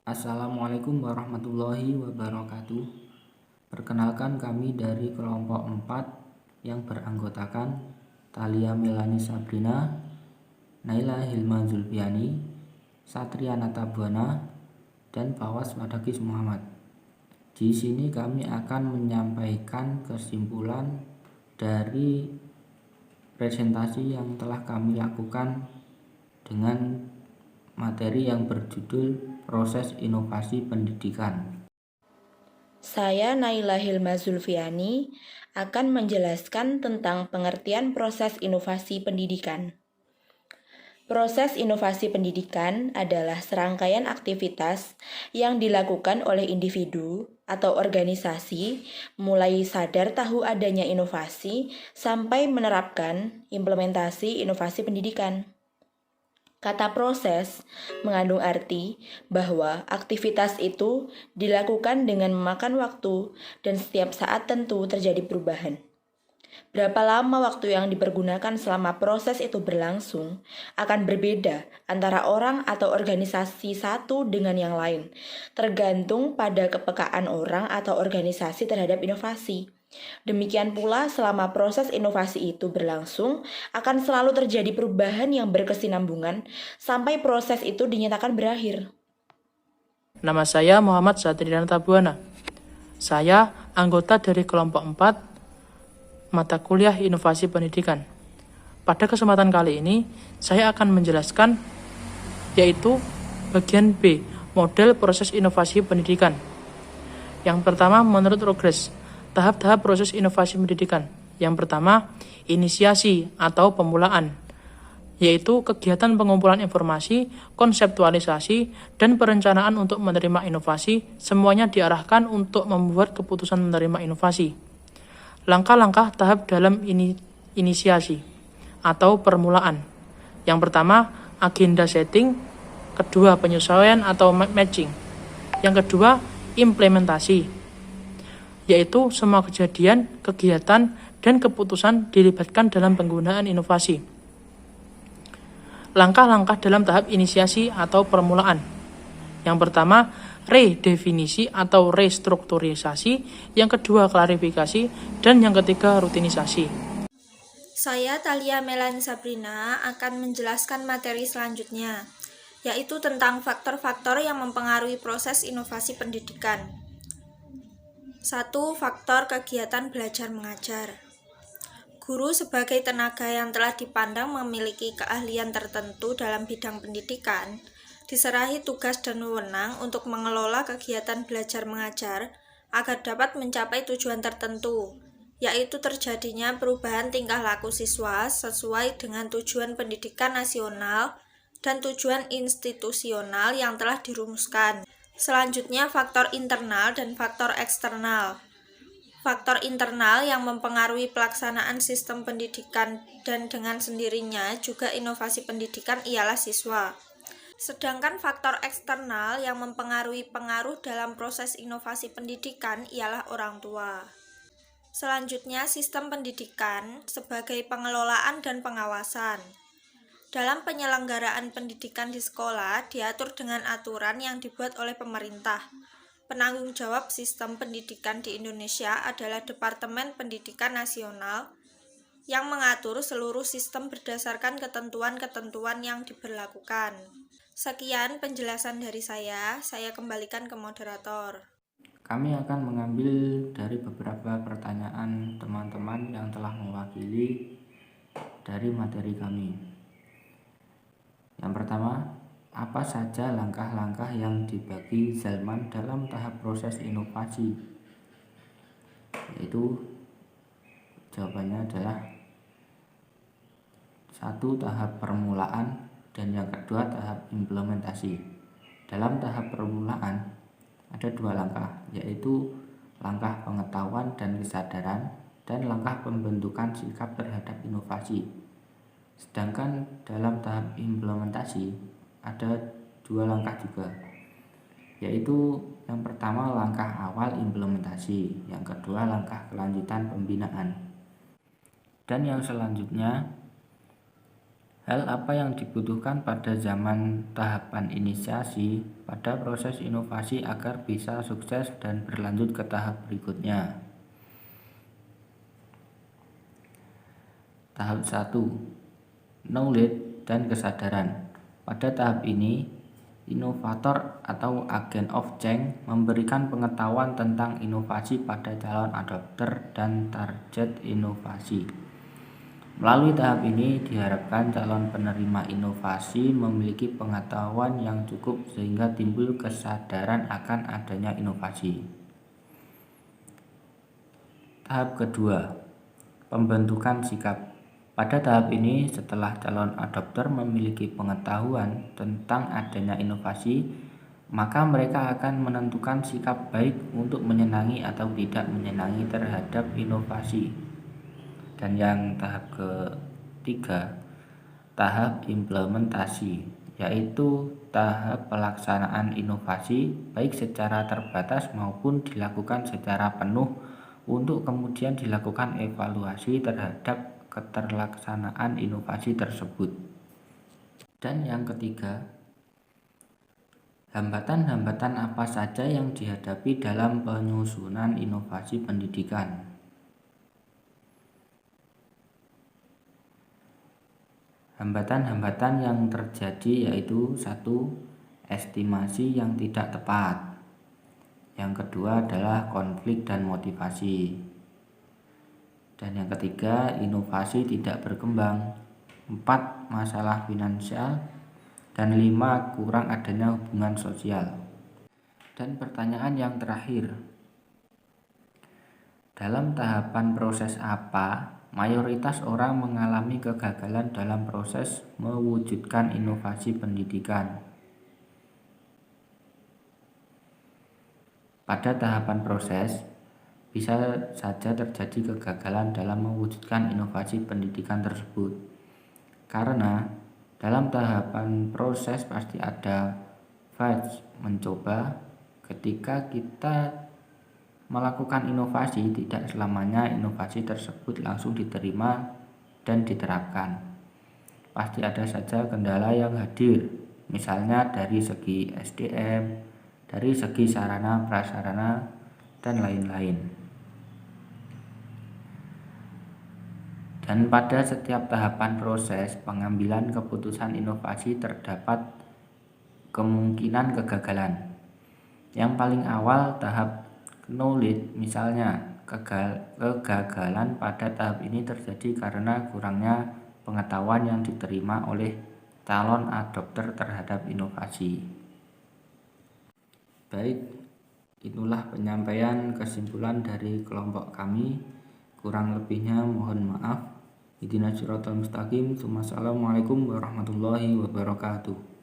Assalamualaikum warahmatullahi wabarakatuh. Perkenalkan, kami dari kelompok 4 yang beranggotakan Thalia Melani Sabrina, Naila Hilma Zulfiani, Satria Natabuana, dan Fawas Wadakis Muhammad. Di sini kami akan menyampaikan kesimpulan dari presentasi yang telah kami lakukan dengan materi yang berjudul Proses Inovasi Pendidikan. Saya Naila Hilma Zulfiani akan menjelaskan tentang pengertian proses inovasi pendidikan. Proses inovasi pendidikan adalah serangkaian aktivitas yang dilakukan oleh individu atau organisasi mulai sadar tahu adanya inovasi sampai menerapkan implementasi inovasi pendidikan. Kata proses mengandung arti bahwa aktivitas itu dilakukan dengan memakan waktu dan setiap saat tentu terjadi perubahan. Berapa lama waktu yang dipergunakan selama proses itu berlangsung akan berbeda antara orang atau organisasi satu dengan yang lain, tergantung pada kepekaan orang atau organisasi terhadap inovasi. Demikian pula selama proses inovasi itu berlangsung akan selalu terjadi perubahan yang berkesinambungan sampai proses itu dinyatakan berakhir. Nama saya Muhammad Satria Natabuana. Saya anggota dari kelompok 4 mata kuliah Inovasi Pendidikan. Pada kesempatan kali ini, saya akan menjelaskan yaitu bagian B, model proses inovasi pendidikan. Yang pertama, menurut progres, tahap-tahap proses inovasi pendidikan. Yang pertama, inisiasi atau pemulaan, yaitu kegiatan pengumpulan informasi, konseptualisasi, dan perencanaan untuk menerima inovasi, semuanya diarahkan untuk membuat keputusan menerima inovasi. Langkah-langkah tahap dalam inisiasi atau permulaan. Yang pertama, agenda setting. Kedua, penyesuaian atau matching. Yang kedua, implementasi, yaitu semua kejadian, kegiatan, dan keputusan dilibatkan dalam penggunaan inovasi. Langkah-langkah dalam tahap inisiasi atau permulaan. Yang pertama, redefinisi atau restrukturisasi. Yang kedua, klarifikasi. Dan yang ketiga, rutinisasi. Saya Thalia Melani Sabrina akan menjelaskan materi selanjutnya, yaitu tentang faktor-faktor yang mempengaruhi proses inovasi pendidikan. 1. Faktor kegiatan belajar mengajar. Guru sebagai tenaga yang telah dipandang memiliki keahlian tertentu dalam bidang pendidikan, diserahi tugas dan wewenang untuk mengelola kegiatan belajar mengajar agar dapat mencapai tujuan tertentu, yaitu terjadinya perubahan tingkah laku siswa sesuai dengan tujuan pendidikan nasional dan tujuan institusional yang telah dirumuskan. Selanjutnya, faktor internal dan faktor eksternal. Faktor internal yang mempengaruhi pelaksanaan sistem pendidikan dan dengan sendirinya juga inovasi pendidikan ialah siswa. Sedangkan faktor eksternal yang mempengaruhi pengaruh dalam proses inovasi pendidikan ialah orang tua. Selanjutnya, sistem pendidikan sebagai pengelolaan dan pengawasan. Dalam penyelenggaraan pendidikan di sekolah diatur dengan aturan yang dibuat oleh pemerintah. Penanggung jawab sistem pendidikan di Indonesia adalah Departemen Pendidikan Nasional yang mengatur seluruh sistem berdasarkan ketentuan-ketentuan yang diberlakukan. Sekian penjelasan dari saya kembalikan ke moderator. Kami akan mengambil dari beberapa pertanyaan teman-teman yang telah mewakili dari materi kami. Yang pertama, apa saja langkah-langkah yang dibagi Zelman dalam tahap proses inovasi? Yaitu jawabannya adalah 1. Tahap permulaan dan yang kedua tahap implementasi. Dalam tahap permulaan ada 2 langkah, yaitu langkah pengetahuan dan kesadaran dan langkah pembentukan sikap terhadap inovasi. Sedangkan dalam tahap implementasi ada 2 langkah juga, yaitu yang pertama langkah awal implementasi, yang kedua langkah kelanjutan pembinaan. Dan yang selanjutnya Hal apa yang dibutuhkan pada zaman tahapan inisiasi pada proses inovasi agar bisa sukses dan berlanjut ke tahap berikutnya? Tahap 1. Knowledge dan kesadaran. Pada tahap ini, inovator atau agen of change memberikan pengetahuan tentang inovasi pada calon adopter dan target inovasi. Melalui tahap ini diharapkan calon penerima inovasi memiliki pengetahuan yang cukup sehingga timbul kesadaran akan adanya inovasi. Tahap kedua, pembentukan sikap. Pada tahap ini, setelah calon adopter memiliki pengetahuan tentang adanya inovasi, maka mereka akan menentukan sikap baik untuk menyenangi atau tidak menyenangi terhadap inovasi. Dan yang tahap ketiga, tahap implementasi, yaitu tahap pelaksanaan inovasi baik secara terbatas maupun dilakukan secara penuh untuk kemudian dilakukan evaluasi terhadap keterlaksanaan inovasi tersebut. Dan yang ketiga, hambatan-hambatan apa saja yang dihadapi dalam penyusunan inovasi pendidikan? Hambatan-hambatan yang terjadi yaitu 1. Estimasi yang tidak tepat. Yang kedua adalah konflik dan motivasi. Dan yang ketiga, inovasi tidak berkembang. 4. Masalah finansial. Dan 5. Kurang adanya hubungan sosial. Dan pertanyaan yang terakhir, dalam tahapan proses apa mayoritas orang mengalami kegagalan dalam proses mewujudkan inovasi pendidikan? Pada tahapan proses, bisa saja terjadi kegagalan dalam mewujudkan inovasi pendidikan tersebut. Karena dalam tahapan proses pasti ada fase mencoba. Ketika kita melakukan inovasi, tidak selamanya inovasi tersebut langsung diterima dan diterapkan. Pasti ada saja kendala yang hadir, misalnya dari segi SDM, dari segi sarana prasarana, dan lain-lain. Dan pada setiap tahapan proses pengambilan keputusan inovasi terdapat kemungkinan kegagalan. Yang paling awal tahap knowledge, misalnya kegagalan pada tahap ini terjadi karena kurangnya pengetahuan yang diterima oleh calon adopter terhadap inovasi. Baik, itulah penyampaian kesimpulan dari kelompok kami. Kurang lebihnya mohon maaf. Ihdinas siratal mustaqim. Assalamualaikum warahmatullahi wabarakatuh.